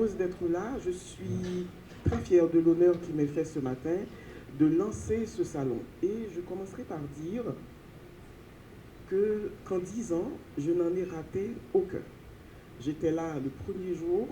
heureuse d'être là. Je suis très fière de l'honneur qui m'est fait ce matin de lancer ce salon. Et je commencerai par dire qu'en 10 ans, je n'en ai raté aucun. J'étais là le premier jour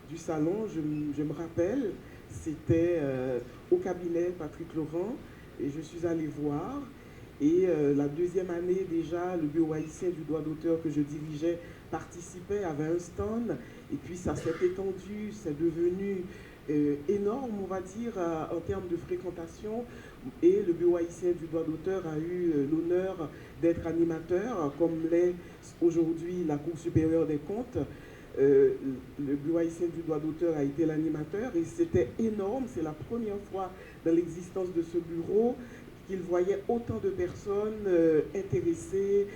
du salon, je me rappelle, c'était au cabinet Patrick Laurent, et je suis allée voir. Et la deuxième année déjà, le bureau haïtien du droit d'auteur que je dirigeais participait, avait un stand, et puis ça s'est étendu, c'est devenu énorme, on va dire, en termes de fréquentation. Et le bureau haïtien du droit d'auteur a eu l'honneur d'être animateur, comme l'est aujourd'hui la Cour supérieure des comptes. Le bureau haïtien du droit d'auteur a été l'animateur et c'était énorme. C'est la première fois dans l'existence de ce bureau qu'il voyait autant de personnes intéressées,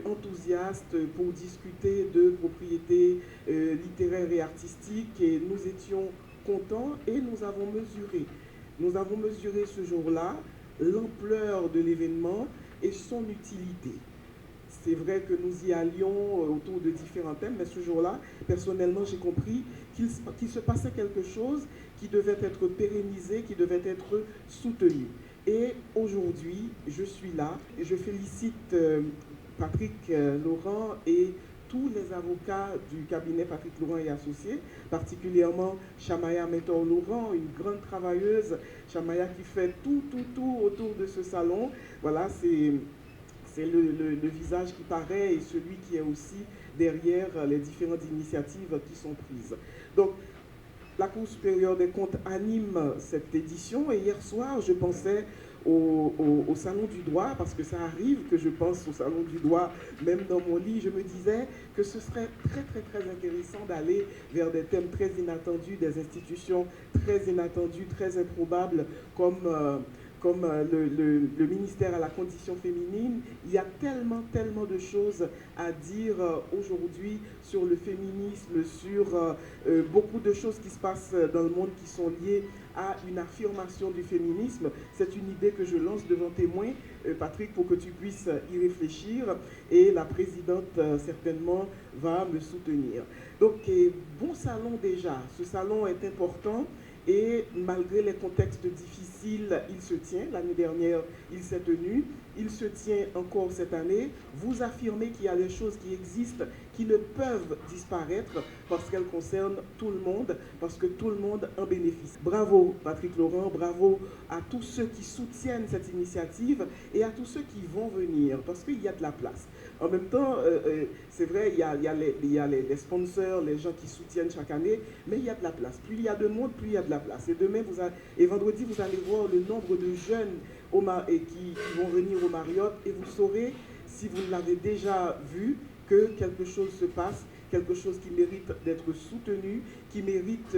enthousiastes pour discuter de propriétés littéraires et artistiques. Et nous étions contents et nous avons mesuré ce jour-là l'ampleur de l'événement et son utilité. C'est vrai que nous y allions autour de différents thèmes, mais ce jour-là, personnellement, j'ai compris qu'il se passait quelque chose qui devait être pérennisé, qui devait être soutenu. Et aujourd'hui, je suis là et je félicite Patrick Laurent et tous les avocats du cabinet Patrick Laurent et Associés, particulièrement Chamaya Mentor-Laurent, une grande travailleuse, Chamaya qui fait tout autour de ce salon. Voilà, c'est le visage qui paraît et celui qui est aussi derrière les différentes initiatives qui sont prises. Donc, la Cour supérieure des comptes anime cette édition et hier soir, je pensais au Salon du droit, parce que ça arrive que je pense au Salon du droit, même dans mon lit, je me disais que ce serait très intéressant d'aller vers des thèmes très inattendus, des institutions très inattendues, très improbables, comme le ministère à la condition féminine. Il y a tellement de choses à dire aujourd'hui sur le féminisme, sur beaucoup de choses qui se passent dans le monde qui sont liées à une affirmation du féminisme. C'est une idée que je lance devant témoin, Patrick, pour que tu puisses y réfléchir, et la présidente certainement va me soutenir. Donc, bon salon déjà. Ce salon est important. Et malgré les contextes difficiles, il se tient. L'année dernière, il s'est tenu. Il se tient encore cette année. Vous affirmez qu'il y a des choses qui existent, qui ne peuvent disparaître parce qu'elles concernent tout le monde, parce que tout le monde en bénéficie. Bravo Patrick Laurent, bravo à tous ceux qui soutiennent cette initiative et à tous ceux qui vont venir, parce qu'il y a de la place. En même temps, c'est vrai, il y a les sponsors, les gens qui soutiennent chaque année, mais il y a de la place. Plus il y a de monde, plus il y a de la place. Et vendredi, vous allez voir le nombre de jeunes qui vont venir au Marriott, et vous saurez, si vous l'avez déjà vu, que quelque chose se passe, quelque chose qui mérite d'être soutenu, qui mérite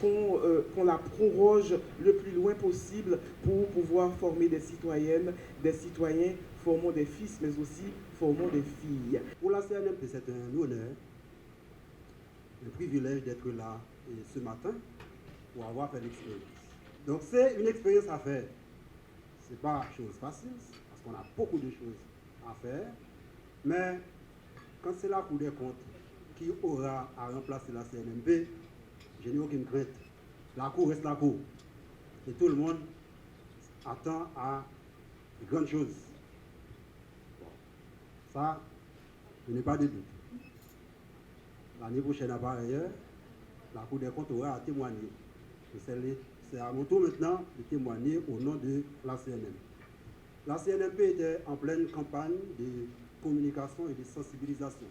qu'on la proroge le plus loin possible pour pouvoir former des citoyennes, des citoyens, formant des fils, mais aussi formant des filles. Pour la CNMP, c'est un honneur, un privilège d'être là ce matin pour avoir fait l'expérience. Donc c'est une expérience à faire. Ce n'est pas chose facile, parce qu'on a beaucoup de choses à faire, mais quand c'est la Cour des comptes qui aura à remplacer la CNMP, je n'ai aucune crainte. La Cour reste la Cour. Et tout le monde attend à de grandes choses. Bon, ça, je n'ai pas de doute. L'année prochaine, par ailleurs, la Cour des comptes aura à témoigner. C'est à mon tour maintenant de témoigner au nom de la CNMP. La CNMP était en pleine campagne de communication et de sensibilisation.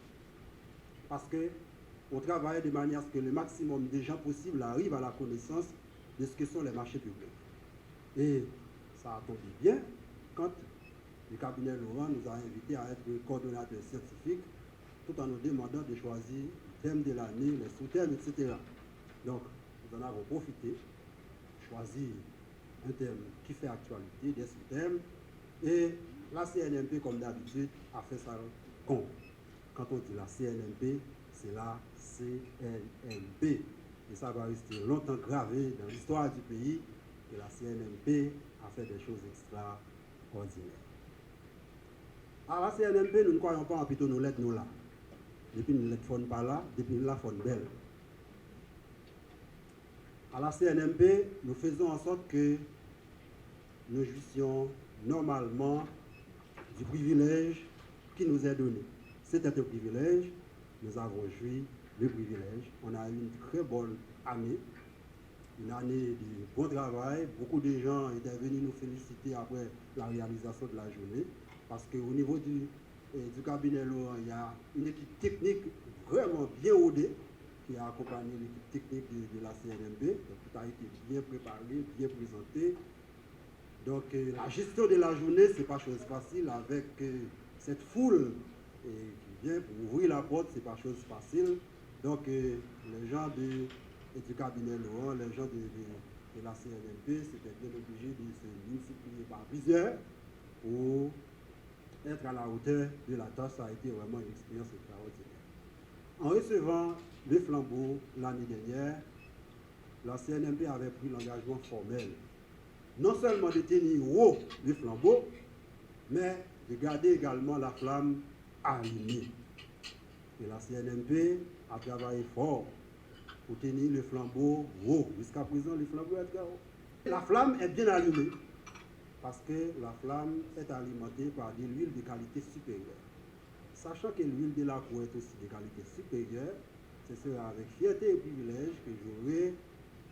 Parce qu'on travaille de manière à ce que le maximum de gens possibles arrivent à la connaissance de ce que sont les marchés publics. Et ça a tombé bien quand le cabinet Laurent nous a invités à être coordonnateurs scientifiques, tout en nous demandant de choisir le thème de l'année, les sous-thèmes, etc. Donc, nous en avons profité, choisi un thème qui fait actualité, des sous-thèmes, et la CNMP, comme d'habitude, a fait ça compte. Quand on dit la CNMP, c'est la CNMP. Et ça va rester longtemps gravé dans l'histoire du pays que la CNMP a fait des choses extraordinaires. À la CNMP, nous ne croyons pas en plutôt nos lettres, nous là. Depuis nous ne lettres font pas là, depuis nous la font belle. À la CNMP, nous faisons en sorte que nous jouissions normalement du privilège qui nous est donné. C'était un privilège, nous avons joui le privilège. On a eu une très bonne année, une année de bon travail. Beaucoup de gens étaient venus nous féliciter après la réalisation de la journée, parce qu'au niveau du cabinet Laurent, il y a une équipe technique vraiment bien rodée qui a accompagné l'équipe technique de la CNMP. Donc, tout a été bien préparé, bien présenté. Donc, la gestion de la journée, ce n'est pas chose facile avec cette foule qui vient pour ouvrir la porte, ce n'est pas chose facile. Donc, les gens du cabinet Laurent, les gens de la CNMP, c'était bien obligé de se multiplier par plusieurs pour être à la hauteur de la tâche. Ça a été vraiment une expérience extraordinaire. En recevant le flambeau l'année dernière, la CNMP avait pris l'engagement formel, non seulement de tenir haut le flambeau, mais de garder également la flamme allumée. Et la CNMP a travaillé fort pour tenir le flambeau haut. Jusqu'à présent, le flambeau est très haut. La flamme est bien allumée parce que la flamme est alimentée par de l'huile de qualité supérieure. Sachant que l'huile de la cour est aussi de qualité supérieure, ce sera avec fierté et privilège que j'aurai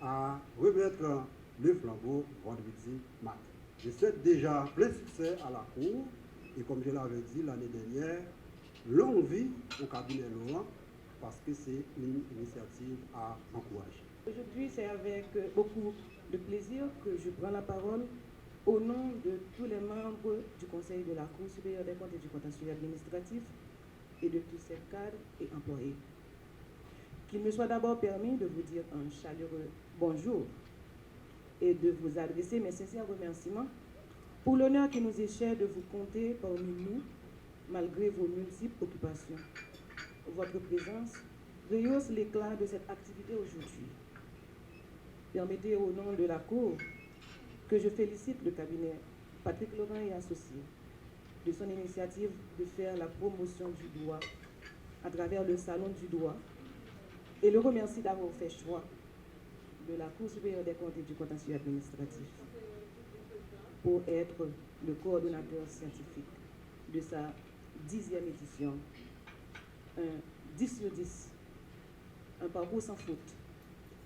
à remettre le flambeau vendredi matin. Je souhaite déjà plein succès à la cour et comme je l'avais dit l'année dernière, longue vie au cabinet Laurent parce que c'est une initiative à encourager. Aujourd'hui, c'est avec beaucoup de plaisir que je prends la parole au nom de tous les membres du Conseil de la Cour supérieure des comptes et du contentieux administratif et de tous ses cadres et employés. Qu'il me soit d'abord permis de vous dire un chaleureux bonjour et de vous adresser mes sincères remerciements pour l'honneur qui nous est cher de vous compter parmi nous, malgré vos multiples occupations. Votre présence rehausse l'éclat de cette activité aujourd'hui. Permettez au nom de la Cour que je félicite le cabinet Patrick Laurent et Associés de son initiative de faire la promotion du droit à travers le Salon du droit et le remercie d'avoir fait choix de la Cour supérieure des comptes et du contentieux administratif pour être le coordonnateur scientifique de sa 10e édition. Un 10 sur 10, un parcours sans faute.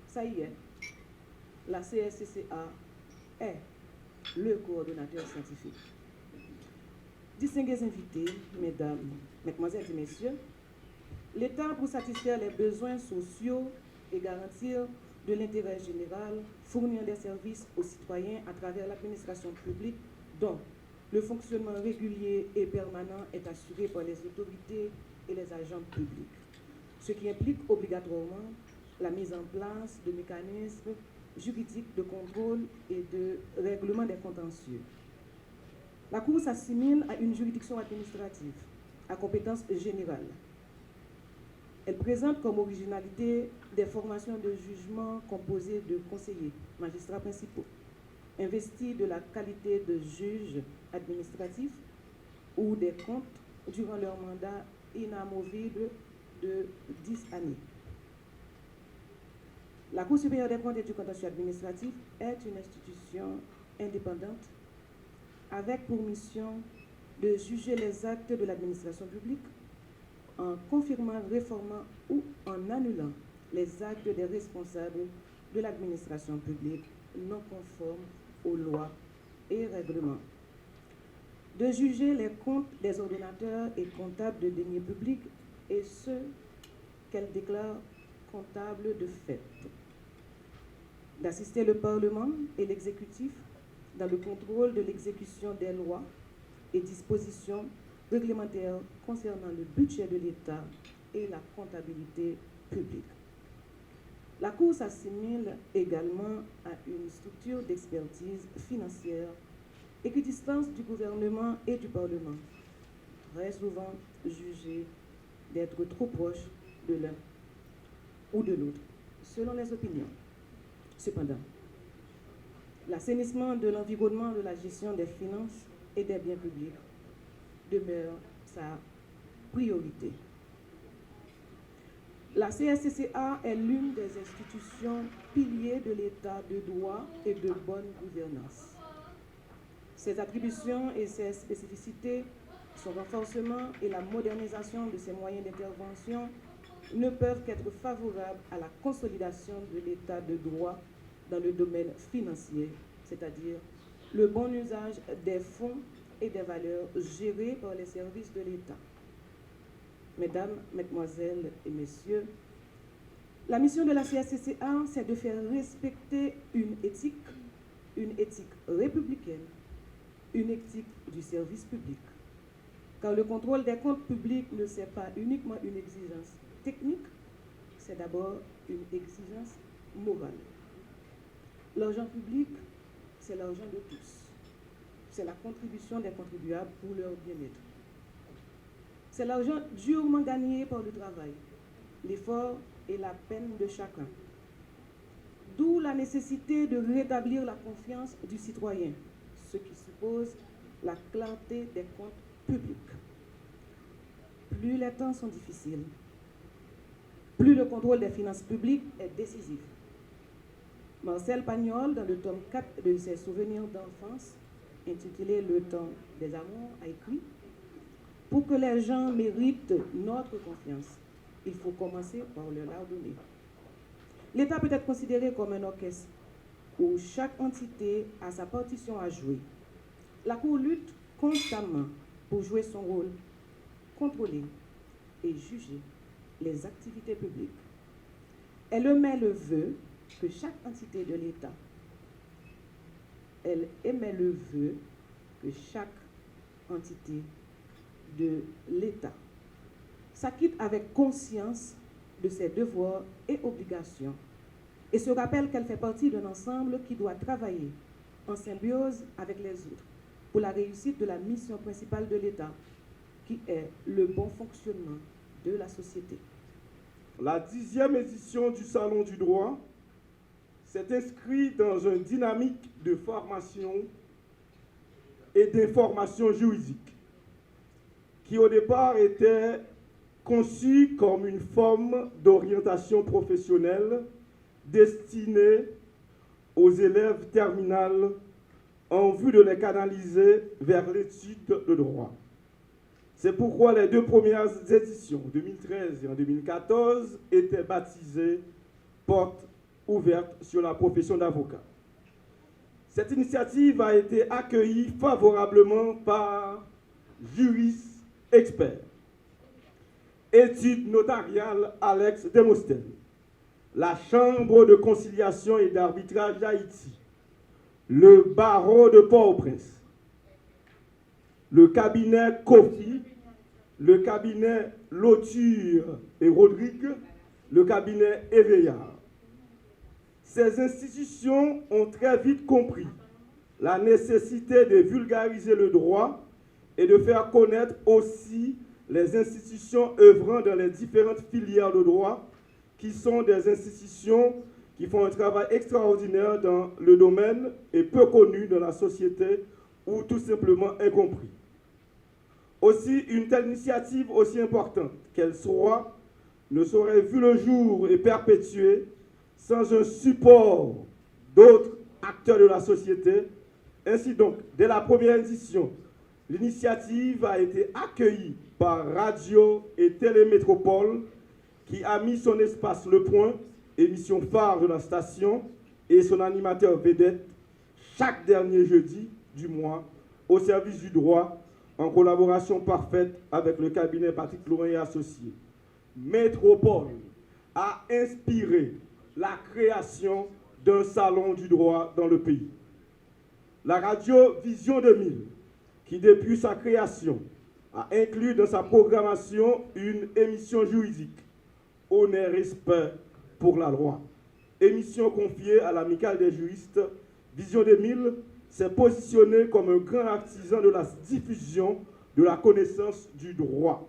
Ça y est, la CSCCA est le coordonnateur scientifique. Distingués invités, mesdames, mesdemoiselles et messieurs, l'État, pour satisfaire les besoins sociaux et garantir de l'intérêt général, fournir des services aux citoyens à travers l'administration publique dont le fonctionnement régulier et permanent est assuré par les autorités et les agents publics, ce qui implique obligatoirement la mise en place de mécanismes juridiques de contrôle et de règlement des contentieux. La Cour s'assimile à une juridiction administrative à compétence générale. Elle présente comme originalité des formations de jugement composées de conseillers, magistrats principaux, investis de la qualité de juge administratif ou des comptes durant leur mandat inamovible de 10 années. La Cour supérieure des comptes et du contentieux administratif est une institution indépendante avec pour mission de juger les actes de l'administration publique en confirmant, réformant ou en annulant les actes des responsables de l'administration publique non conformes aux lois et règlements, de juger les comptes des ordonnateurs et comptables de deniers publics et ceux qu'elle déclare comptables de fait, d'assister le Parlement et l'exécutif dans le contrôle de l'exécution des lois et dispositions réglementaires concernant le budget de l'État et la comptabilité publique. La Cour s'assimile également à une structure d'expertise financière équidistance du gouvernement et du Parlement, très souvent jugée d'être trop proche de l'un ou de l'autre, selon les opinions. Cependant, l'assainissement de l'environnement de la gestion des finances et des biens publics demeure sa priorité. La CSCCA est l'une des institutions piliers de l'État de droit et de bonne gouvernance. Ses attributions et ses spécificités, son renforcement et la modernisation de ses moyens d'intervention ne peuvent qu'être favorables à la consolidation de l'État de droit dans le domaine financier, c'est-à-dire le bon usage des fonds et des valeurs gérées par les services de l'État. Mesdames, Mesdemoiselles et Messieurs, la mission de la CSCCA, c'est de faire respecter une éthique républicaine, une éthique du service public. Car le contrôle des comptes publics ne c'est pas uniquement une exigence technique, c'est d'abord une exigence morale. L'argent public, c'est l'argent de tous. C'est la contribution des contribuables pour leur bien-être. C'est l'argent durement gagné par le travail, l'effort et la peine de chacun. D'où la nécessité de rétablir la confiance du citoyen, ce qui suppose la clarté des comptes publics. Plus les temps sont difficiles, plus le contrôle des finances publiques est décisif. Marcel Pagnol, dans le tome 4 de ses souvenirs d'enfance, intitulé Le temps des amours, a écrit « Pour que les gens méritent notre confiance, il faut commencer par leur la donner. » L'État peut être considéré comme un orchestre où chaque entité a sa partition à jouer. La Cour lutte constamment pour jouer son rôle, contrôler et juger les activités publiques. Elle émet le vœu que chaque entité de l'État, s'acquitte avec conscience de ses devoirs et obligations et se rappelle qu'elle fait partie d'un ensemble qui doit travailler en symbiose avec les autres pour la réussite de la mission principale de l'État, qui est le bon fonctionnement de la société. La 10e édition du Salon du droit s'est inscrite dans une dynamique de formation et d'information juridique qui au départ était conçue comme une forme d'orientation professionnelle destinée aux élèves terminales en vue de les canaliser vers l'étude de droit. C'est pourquoi les deux premières éditions, 2013 et en 2014, étaient baptisées Portes ouvertes sur la profession d'avocat. Cette initiative a été accueillie favorablement par juristes experts. Études notariales Alex Demosthène, la Chambre de conciliation et d'arbitrage d'Haïti, le barreau de Port-au-Prince, le cabinet Kofi, le cabinet Lauture et Rodrigue, le cabinet Éveillard. Ces institutions ont très vite compris la nécessité de vulgariser le droit et de faire connaître aussi les institutions œuvrant dans les différentes filières de droit, qui sont des institutions qui font un travail extraordinaire dans le domaine et peu connu dans la société ou tout simplement incompris. Aussi, une telle initiative aussi importante qu'elle soit ne saurait vu le jour et perpétuer sans un support d'autres acteurs de la société. Ainsi donc, dès la première édition, l'initiative a été accueillie par Radio et Télémétropole, qui a mis son espace Le Point, émission phare de la station, et son animateur vedette, chaque dernier jeudi du mois, au service du droit, en collaboration parfaite avec le cabinet Patrick Laurent et Associés. Métropole a inspiré la création d'un salon du droit dans le pays. La radio Vision 2000, qui depuis sa création a inclus dans sa programmation une émission juridique, Honneur et respect pour la loi. Émission confiée à l'Amicale des juristes, Vision 2000 s'est positionné comme un grand artisan de la diffusion de la connaissance du droit.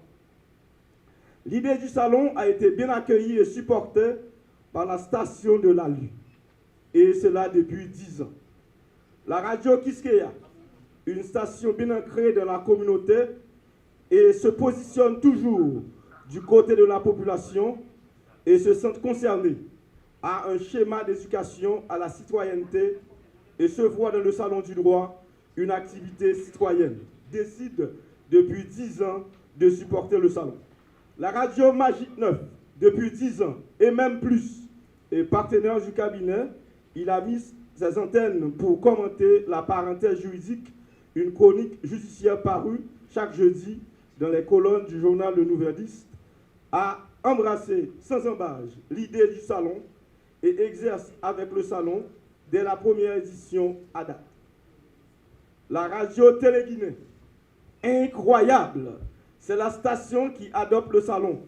L'idée du salon a été bien accueillie et supportée par la station de l'ALU, et cela depuis 10 ans. La radio Kiskeya, une station bien ancrée dans la communauté, et se positionne toujours du côté de la population, et se sentent concernés à un schéma d'éducation à la citoyenneté et se voient dans le Salon du droit une activité citoyenne, décident depuis 10 ans de supporter le salon. La radio Magique 9, depuis 10 ans et même plus, est partenaire du cabinet. Il a mis ses antennes pour commenter la parenthèse juridique, une chronique judiciaire parue chaque jeudi dans les colonnes du journal Le Nouvelliste, a embrassé sans embâche l'idée du salon et exerce avec le salon dès la première édition à date. La radio Téléguinée, incroyable, c'est la station qui adopte le salon.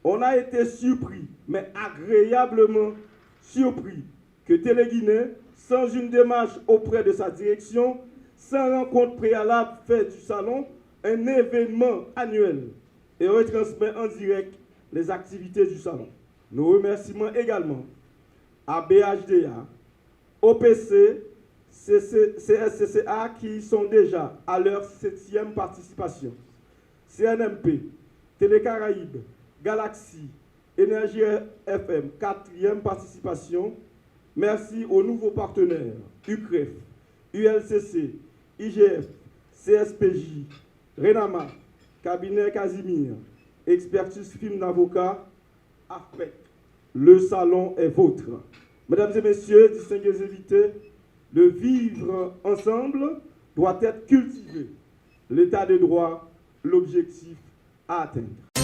On a été surpris, mais agréablement surpris, que Téléguinée, sans une démarche auprès de sa direction, sans rencontre préalable faite du salon, un événement annuel, et retransmet en direct les activités du salon. Nos remerciements également à BHDA, OPC, CSCCA qui sont déjà à leur 7e participation, CNMP, Télécaraïbes, Galaxy, Énergie FM, 4e participation. Merci aux nouveaux partenaires, UCREF, ULCC, IGF, CSPJ, RENAMA, Cabinet Casimir, Expertise Film d'avocat, AFPEC. Le salon est vôtre. Mesdames et messieurs, distingués invités, le vivre ensemble doit être cultivé. L'état de droit, l'objectif à atteindre.